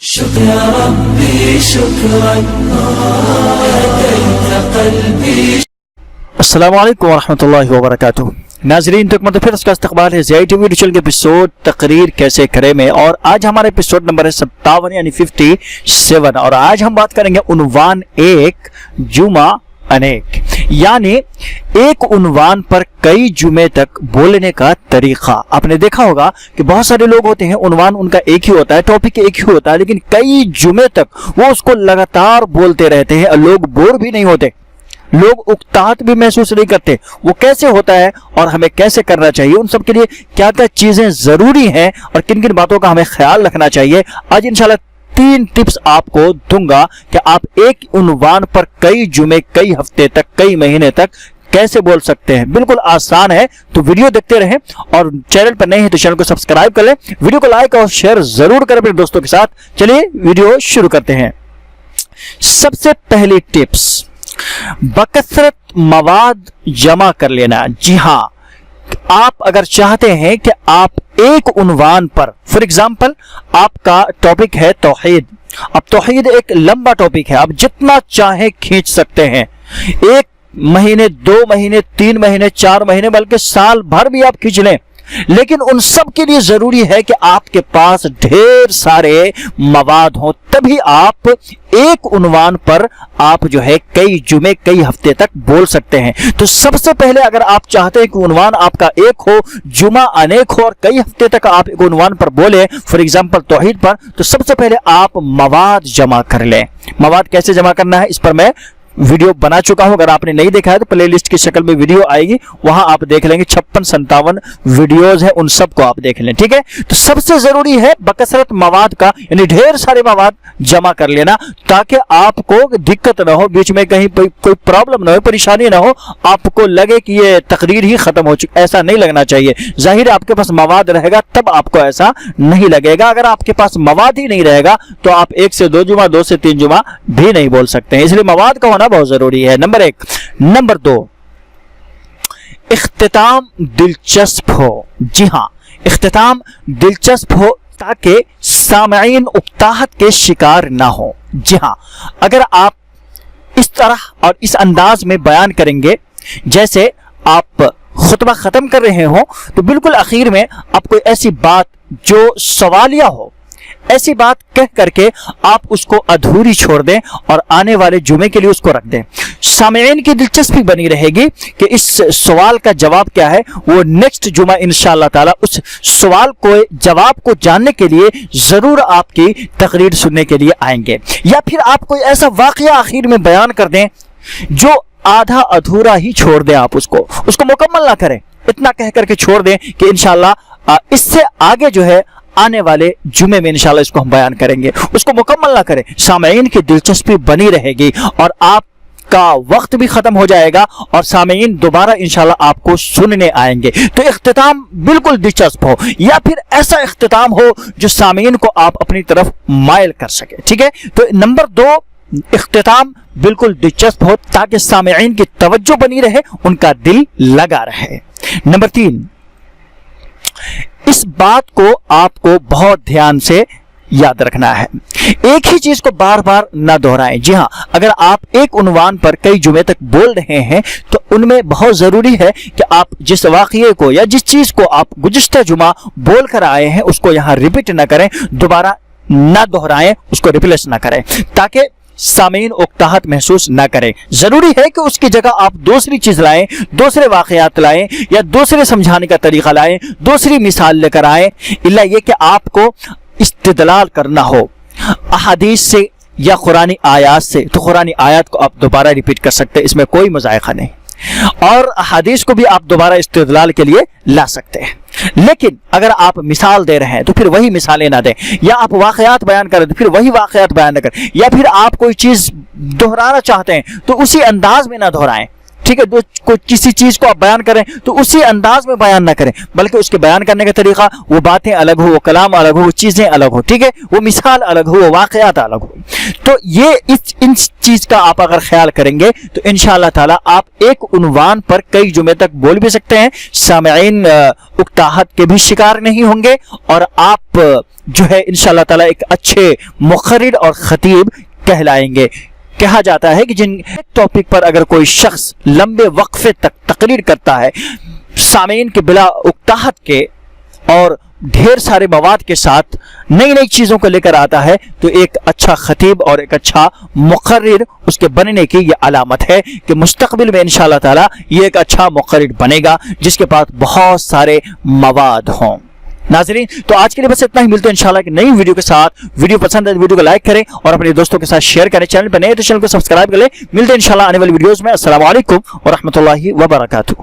شكرا ربي شكرا هديت قلبي. السلام علیکم ورحمۃ اللہ وبرکاتہ. ناظرین تو ایک مرتبہ پھر اس کا استقبال ہے زی آئی ٹی وی ڈیجیٹل کے ایپیسوڈ تقریر کیسے کرے میں، اور آج ہمارا ایپیسوڈ نمبر ہے 57 یعنی 57، اور آج ہم بات کریں گے عنوان ایک جمعہ انیک، یعنی ایک عنوان پر کئی جمعے تک بولنے کا طریقہ. آپ نے دیکھا ہوگا کہ بہت سارے لوگ ہوتے ہیں عنوان ان کا ایک ہی ہوتا ہے، ٹاپک ایک ہی ہوتا ہے، لیکن کئی جمعے تک وہ اس کو لگاتار بولتے رہتے ہیں اور لوگ بور بھی نہیں ہوتے، لوگ اکتاہٹ بھی محسوس نہیں کرتے. وہ کیسے ہوتا ہے اور ہمیں کیسے کرنا چاہیے، ان سب کے لیے کیا کیا چیزیں ضروری ہیں اور کن کن باتوں کا ہمیں خیال رکھنا چاہیے، آج انشاءاللہ 3 ٹپس آپ کو دوں گا کہ آپ ایک عنوان پر کئی جمعے، کئی ہفتے تک، کئی مہینے تک کیسے بول سکتے ہیں. بالکل آسان ہے، تو ویڈیو دیکھتے رہیں، اور چینل پر نئے ہیں تو چینل کو سبسکرائب کر لیں، ویڈیو کو لائک اور شیئر ضرور کریں اپنے دوستوں کے ساتھ. چلیے ویڈیو شروع کرتے ہیں. سب سے پہلی ٹپس، بکثرت مواد جمع کر لینا. جی ہاں، آپ اگر چاہتے ہیں کہ آپ ایک عنوان پر، فار ایگزامپل آپ کا ٹاپک ہے توحید، اب توحید ایک لمبا ٹاپک ہے، آپ جتنا چاہیں کھینچ سکتے ہیں، 1 مہینے، 2 مہینے، 3 مہینے، 4 مہینے، بلکہ سال بھر بھی آپ کھینچ لیں، لیکن ان سب کے لیے ضروری ہے کہ آپ کے پاس ڈھیر سارے مواد ہوں، تبھی آپ ایک عنوان پر آپ جو ہے کئی جمعے، کئی ہفتے تک بول سکتے ہیں. تو سب سے پہلے اگر آپ چاہتے ہیں کہ عنوان آپ کا ایک ہو، جمعہ انیک ہو، اور کئی ہفتے تک آپ ایک عنوان پر بولیں، فار ایگزامپل توحید پر، تو سب سے پہلے آپ مواد جمع کر لیں. مواد کیسے جمع کرنا ہے اس پر میں ویڈیو بنا چکا ہوں، اگر آپ نے نہیں دیکھا ہے تو پلے لسٹ کی شکل میں ویڈیو آئے گی، وہاں آپ دیکھ لیں گے. 56-57 ویڈیوز ہیں، ان سب کو آپ دیکھ لیں، ٹھیک ہے. تو سب سے ضروری ہے بکثرت مواد کا، یعنی ڈھیر سارے مواد جمع کر لینا، تاکہ آپ کو دقت نہ ہو، بیچ میں کہیں کوئی پرابلم نہ ہو، پریشانی نہ ہو، آپ کو لگے کہ یہ تقریر ہی ختم ہو چکی. ایسا نہیں لگنا چاہیے. ظاہر ہے آپ کے پاس مواد رہے گا تب آپ کو ایسا نہیں لگے گا. اگر آپ کے پاس مواد ہی نہیں رہے گا تو آپ 1 سے 2 جمعہ، 2 سے 3 جمعہ بھی نہیں بول سکتے ہیں. اس لیے مواد کا ہونا بہت ضروری ہے، نمبر 1. نمبر 2، اختتام دلچسپ ہو. جی ہاں، اختتام دلچسپ ہو تاکہ سامعین اکتاہٹ کے شکار نہ ہو. جی ہاں، اگر آپ اس طرح اور اس انداز میں بیان کریں گے جیسے آپ خطبہ ختم کر رہے ہوں، تو بالکل آخر میں آپ کوئی ایسی بات جو سوالیہ ہو، ایسی بات کہہ کر کے آپ اس کو ادھوری چھوڑ دیں اور آنے والے جمعے کے لیے اس کو رکھ دیں. سامعین کی دلچسپی بنی رہے گی کہ اس سوال کا جواب کیا ہے. وہ نیکسٹ جمعہ انشاءاللہ تعالی اس سوال کو، جواب کو جاننے کے لیے ضرور آپ کی تقریر سننے کے لیے آئیں گے. یا پھر آپ کوئی ایسا واقعہ آخر میں بیان کر دیں جو آدھا ادھورا ہی چھوڑ دیں، آپ اس کو مکمل نہ کریں، اتنا کہہ کر کے چھوڑ دیں کہ انشاءاللہ اس سے آگے جو ہے آنے والے جمعے میں انشاءاللہ اس کو ہم بیان کریں گے. اس کو مکمل نہ کریں، سامعین کی دلچسپی بنی رہے گی اور آپ کا وقت بھی ختم ہو جائے گا اور سامعین دوبارہ انشاءاللہ آپ کو سننے آئیں گے. تو اختتام بالکل دلچسپ ہو، یا پھر ایسا اختتام ہو جو سامعین کو آپ اپنی طرف مائل کر سکے، ٹھیک ہے. تو نمبر 2، اختتام بالکل دلچسپ ہو تاکہ سامعین کی توجہ بنی رہے، ان کا دل لگا رہے. نمبر 3، اس بات کو آپ کو بہت دھیان سے یاد رکھنا ہے، ایک ہی چیز کو بار بار نہ دہرائیں. جی ہاں، اگر آپ ایک عنوان پر کئی جمعے تک بول رہے ہیں تو ان میں بہت ضروری ہے کہ آپ جس واقعے کو یا جس چیز کو آپ گزشتہ جمعہ بول کر آئے ہیں اس کو یہاں ریپیٹ نہ کریں، دوبارہ نہ دہرائیں، اس کو ریپلیس نہ کریں، تاکہ سامعین اکتاہٹ محسوس نہ کریں. ضروری ہے کہ اس کی جگہ آپ دوسری چیز لائیں، دوسرے واقعات لائیں، یا دوسرے سمجھانے کا طریقہ لائیں، دوسری مثال لے کر آئیں، الا یہ کہ آپ کو استدلال کرنا ہو احادیث سے یا قرآنی آیات سے. تو قرآنی آیات کو آپ دوبارہ ریپیٹ کر سکتے ہیں، اس میں کوئی مذائقہ نہیں، اور احادیث کو بھی آپ دوبارہ استدلال کے لیے لا سکتے ہیں. لیکن اگر آپ مثال دے رہے ہیں تو پھر وہی مثالیں نہ دیں، یا آپ واقعات بیان کریں تو پھر وہی واقعات بیان نہ کریں، یا پھر آپ کوئی چیز دہرانا چاہتے ہیں تو اسی انداز میں نہ دہرائیں. ٹھیک ہے، کوئی کسی چیز کو آپ بیان کریں تو اسی انداز میں بیان نہ کریں، بلکہ اس کے بیان کرنے کا طریقہ، وہ باتیں الگ ہو، وہ کلام الگ ہو، وہ چیزیں الگ ہو، ٹھیک ہے، وہ مثال الگ ہو، وہ واقعات الگ ہو. تو یہ ان چیز کا آپ اگر خیال کریں گے تو انشاءاللہ تعالی آپ ایک عنوان پر کئی جمعے تک بول بھی سکتے ہیں، سامعین اکتاہٹ کے بھی شکار نہیں ہوں گے، اور آپ جو ہے انشاءاللہ تعالی ایک اچھے مقرر اور خطیب کہلائیں گے. کہا جاتا ہے کہ جن ٹاپک پر اگر کوئی شخص لمبے وقفے تک تقریر کرتا ہے سامعین کے بلا اکتاہٹ کے اور ڈھیر سارے مواد کے ساتھ نئی نئی چیزوں کو لے کر آتا ہے، تو ایک اچھا خطیب اور ایک اچھا مقرر اس کے بننے کی یہ علامت ہے کہ مستقبل میں انشاءاللہ تعالی یہ ایک اچھا مقرر بنے گا جس کے پاس بہت سارے مواد ہوں. ناظرین تو آج کے لیے بس اتنا ہی، ملتے ہیں انشاءاللہ کہ نئی ویڈیو کے ساتھ. ویڈیو پسند ہے تو ویڈیو کو لائک کریں اور اپنے دوستوں کے ساتھ شیئر کریں. چینل پر نئے تو چینل کو سبسکرائب کر لیں. ملتے ہیں انشاءاللہ آنے والی ویڈیوز میں. السلام علیکم ورحمۃ اللہ وبرکاتہ.